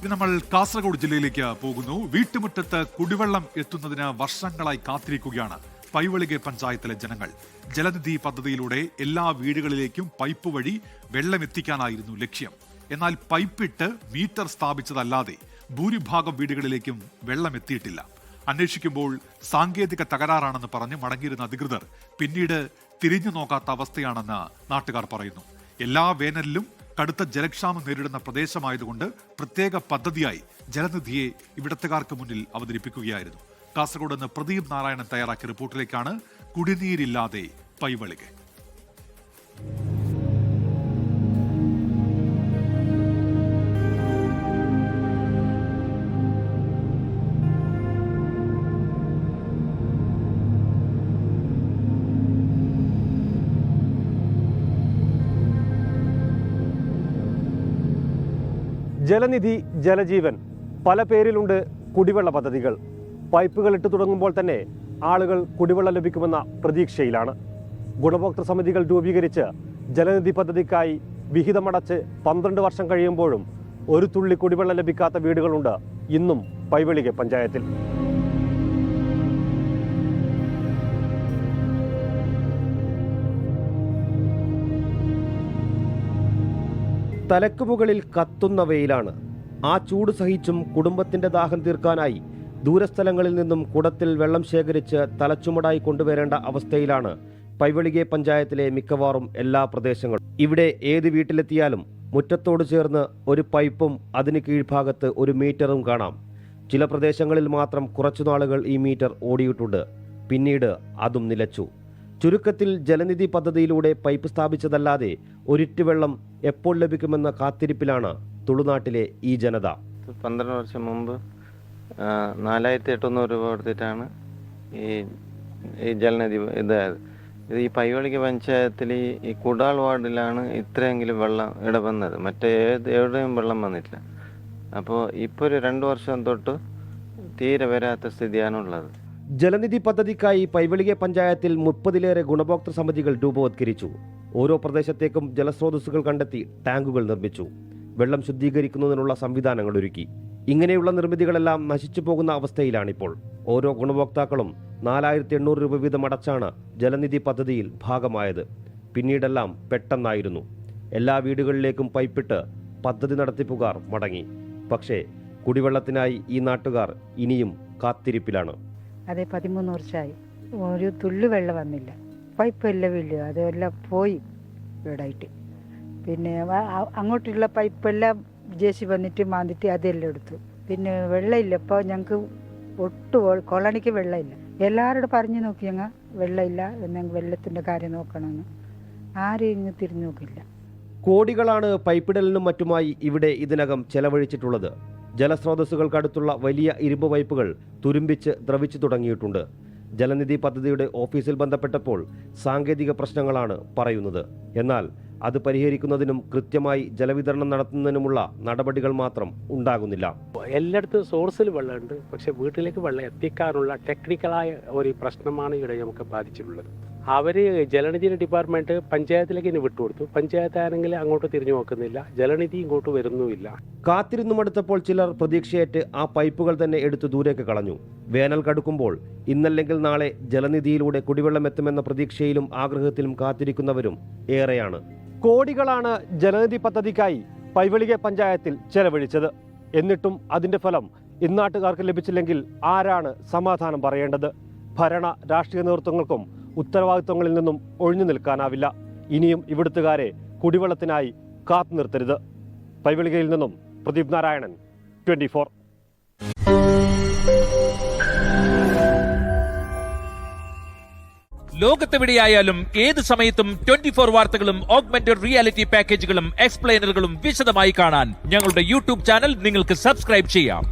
ഇത് നമ്മൾ കാസർഗോഡ് ജില്ലയിലേക്ക് പോകുന്നു. വീട്ടുമുറ്റത്ത് കുടിവെള്ളം എത്തുന്നതിന് വർഷങ്ങളായി കാത്തിരിക്കുകയാണ് പൈവളികെ പഞ്ചായത്തിലെ ജനങ്ങൾ. ജലനിധി പദ്ധതിയിലൂടെ എല്ലാ വീടുകളിലേക്കും പൈപ്പ് വഴി വെള്ളം എത്തിക്കാനായിരുന്നു ലക്ഷ്യം. എന്നാൽ പൈപ്പിട്ട് മീറ്റർ സ്ഥാപിച്ചതല്ലാതെ ഭൂരിഭാഗം വീടുകളിലേക്കും വെള്ളം എത്തിയിട്ടില്ല. അന്വേഷിക്കുമ്പോൾ സാങ്കേതിക തകരാറാണെന്ന് പറഞ്ഞ് മടങ്ങിയിരുന്ന അധികൃതർ പിന്നീട് തിരിഞ്ഞു നോക്കാത്ത അവസ്ഥയാണെന്ന് നാട്ടുകാർ പറയുന്നു. എല്ലാ വേനലിലും കടുത്ത ജലക്ഷാമം നേരിടുന്ന പ്രദേശമായതുകൊണ്ട് പ്രത്യേക പദ്ധതിയായി ജലനിധിയെ ഇവിടത്തുകാർക്ക് മുന്നിൽ അവതരിപ്പിക്കുകയായിരുന്നു. കാസർഗോഡ് നിന്ന് പ്രദീപ് നാരായണൻ തയ്യാറാക്കിയ റിപ്പോർട്ടിലേക്കാണ്. കുടിനീരില്ലാതെ പൈവളികെ. ജലനിധി, ജലജീവൻ, പല പേരിലുണ്ട് കുടിവെള്ള പദ്ധതികൾ. പൈപ്പുകൾ ഇട്ട് തുടങ്ങുമ്പോൾ തന്നെ ആളുകൾ കുടിവെള്ളം ലഭിക്കുമെന്ന പ്രതീക്ഷയിലാണ്. ഗുണഭോക്തൃ സമിതികൾ രൂപീകരിച്ച് ജലനിധി പദ്ധതിക്കായി വിഹിതമടച്ച് 12 വർഷം കഴിയുമ്പോഴും ഒരു തുള്ളി കുടിവെള്ളം ലഭിക്കാത്ത വീടുകളുണ്ട് ഇന്നും പൈവളികെ പഞ്ചായത്തിൽ. തലക്ക് മുകളിൽ കത്തുന്ന വെയിലാണ്. ആ ചൂട് സഹിച്ചും കുടുംബത്തിന്റെ ദാഹം തീർക്കാനായി ദൂരസ്ഥലങ്ങളിൽ നിന്നും കുടത്തിൽ വെള്ളം ശേഖരിച്ച് തലച്ചുമടായി കൊണ്ടുവരേണ്ട അവസ്ഥയിലാണ് പൈവളികെ പഞ്ചായത്തിലെ മിക്കവാറും എല്ലാ പ്രദേശങ്ങളും. ഇവിടെ ഏത് വീട്ടിലെത്തിയാലും മുറ്റത്തോട് ചേർന്ന് ഒരു പൈപ്പും അതിന് കീഴ്ഭാഗത്ത് ഒരു മീറ്ററും കാണാം. ചില പ്രദേശങ്ങളിൽ മാത്രം കുറച്ചുനാളുകൾ ഈ മീറ്റർ ഓടിയിട്ടുണ്ട്. പിന്നീട് അതും നിലച്ചു. ചുരുക്കത്തിൽ ജലനിധി പദ്ധതിയിലൂടെ പൈപ്പ് സ്ഥാപിച്ചതല്ലാതെ ഒരിറ്റ് വെള്ളം എപ്പോൾ ലഭിക്കുമെന്ന കാത്തിരിപ്പിലാണ് തുളുനാട്ടിലെ ഈ ജനത. 12 വർഷം മുമ്പ് 4800 രൂപ കൊടുത്തിട്ടാണ് ഈ ജലനിധി ഇതായത്. ഇത് ഈ പൈവളികെ പഞ്ചായത്തിൽ ഈ കുടാൾ വാർഡിലാണ് ഇത്രയെങ്കിലും വെള്ളം ഇടവന്നത്. എവിടെയും വെള്ളം വന്നിട്ടില്ല. അപ്പോൾ ഇപ്പോൾ ഒരു 2 വർഷം തൊട്ട് തീരെ വരാത്ത സ്ഥിതിയാണുള്ളത്. ജലനിധി പദ്ധതിക്കായി പൈവളികെ പഞ്ചായത്തിൽ 30ലേറെ ഗുണഭോക്തൃ സമിതികൾ രൂപവത്കരിച്ചു. ഓരോ പ്രദേശത്തേക്കും ജലസ്രോതസ്സുകൾ കണ്ടെത്തി ടാങ്കുകൾ നിർമ്മിച്ചു. വെള്ളം ശുദ്ധീകരിക്കുന്നതിനുള്ള സംവിധാനങ്ങൾ ഒരുക്കി. ഇങ്ങനെയുള്ള നിർമ്മിതികളെല്ലാം നശിച്ചു പോകുന്ന അവസ്ഥയിലാണിപ്പോൾ. ഓരോ ഗുണഭോക്താക്കളും 4800 രൂപ വീതം അടച്ചാണ് ജലനിധി പദ്ധതിയിൽ ഭാഗമായത്. പിന്നീടെല്ലാം പെട്ടെന്നായിരുന്നു. എല്ലാ വീടുകളിലേക്കും പൈപ്പിട്ട് പദ്ധതി നടത്തിപ്പുകാർ മടങ്ങി. പക്ഷേ കുടിവെള്ളത്തിനായി ഈ നാട്ടുകാർ ഇനിയും കാത്തിരിപ്പിലാണ്. അതെ, 13 വർഷമായി ഒരു തുള്ളി വെള്ളം വന്നില്ല. പൈപ്പെല്ലാം വീഴുക, അതെല്ലാം പോയി വീടായിട്ട്. പിന്നെ അങ്ങോട്ടുള്ള പൈപ്പെല്ലാം ജേസി വന്നിട്ട് മാന്തിട്ട് അതെല്ലാം എടുത്തു. പിന്നെ വെള്ളമില്ല. ഇപ്പോൾ ഞങ്ങൾക്ക് കൊളണിക്ക് വെള്ളമില്ല. എല്ലാവരോടും പറഞ്ഞു നോക്കി, ഞങ്ങൾ വെള്ളമില്ല, എന്നാൽ വെള്ളത്തിൻ്റെ കാര്യം നോക്കണമെന്ന്. ആരും ഇങ്ങ് തിരിഞ്ഞു നോക്കില്ല. കോടികളാണ് പൈപ്പിടലിനും മറ്റുമായി ഇവിടെ ഇതിനകം ചെലവഴിച്ചിട്ടുള്ളത്. ജലസ്രോതസ്സുകൾക്കടുത്തുള്ള വലിയ ഇരുമ്പ് പൈപ്പുകൾ തുരുമ്പിച്ച് ദ്രവിച്ചു തുടങ്ങിയിട്ടുണ്ട്. ജലനിധി പദ്ധതിയുടെ ഓഫീസിൽ ബന്ധപ്പെട്ടപ്പോൾ സാങ്കേതിക പ്രശ്നങ്ങളാണ് പറയുന്നത്. എന്നാൽ അത് പരിഹരിക്കുന്നതിനും കൃത്യമായി ജലവിതരണം നടത്തുന്നതിനുമുള്ള നടപടികൾ മാത്രം ഉണ്ടാകുന്നില്ല. എല്ലായിടത്തും സോഴ്സിൽ വെള്ളമുണ്ട്, പക്ഷെ വീട്ടിലേക്ക് വെള്ളം എത്തിക്കാനുള്ള ടെക്നിക്കലായ ഒരു പ്രശ്നമാണ് ഇവിടെ നമുക്ക് ബാധിച്ചിട്ടുള്ളത്. അവർ ജലനിധി ഡിപ്പാർട്ട്മെന്റ് പഞ്ചായത്തിലേക്ക് ഇനി വിട്ടുകൊടുത്തു. പഞ്ചായത്ത് ആണെങ്കിൽ അങ്ങോട്ട് തിരിഞ്ഞു നോക്കുന്നില്ല, ജലനിധി ഇങ്ങോട്ട് വരുന്നുമില്ല. കാത്തിരുന്നു മടുത്തപ്പോൾ ചിലർ പ്രതീക്ഷയേറ്റ് ആ പൈപ്പുകൾ തന്നെ എടുത്തു ദൂരേക്ക് കളഞ്ഞു. വേനൽ കടുക്കുമ്പോൾ ഇന്നല്ലെങ്കിൽ നാളെ ജലനിധിയിലൂടെ കുടിവെള്ളം എത്തുമെന്ന പ്രതീക്ഷയിലും ആഗ്രഹത്തിലും കാത്തിരിക്കുന്നവരും ഏറെയാണ്. കോടികളാണ് ജലനിധി പദ്ധതിക്കായി പൈവളികെ പഞ്ചായത്തിൽ ചെലവഴിച്ചത്. എന്നിട്ടും അതിന്റെ ഫലം ഇന്നാട്ടുകാർക്ക് ലഭിച്ചില്ലെങ്കിൽ ആരാണ് സമാധാനം പറയേണ്ടത്? ഭരണ രാഷ്ട്രീയ നേതൃത്വങ്ങൾക്കും ഉത്തരവാദിത്വങ്ങളിൽ നിന്നും ഒഴിഞ്ഞു നിൽക്കാനാവില്ല. ഇനിയും ഇവിടുത്തുകാരെ കുടിവെള്ളത്തിനായി കാത്തു നിർത്തരുത്. പൈവളികയിൽ നിന്നും പ്രദീപ് നാരായണൻ, 24. ലോകത്തെവിടെയായാലും ഏത് സമയത്തും 24 വാർത്തകളും ഓഗ്മെന്റഡ് റിയാലിറ്റി പാക്കേജുകളും എക്സ്പ്ലെയിനറുകളും വിശദമായി കാണാൻ ഞങ്ങളുടെ യൂട്യൂബ് ചാനൽ നിങ്ങൾക്ക് സബ്സ്ക്രൈബ് ചെയ്യാം.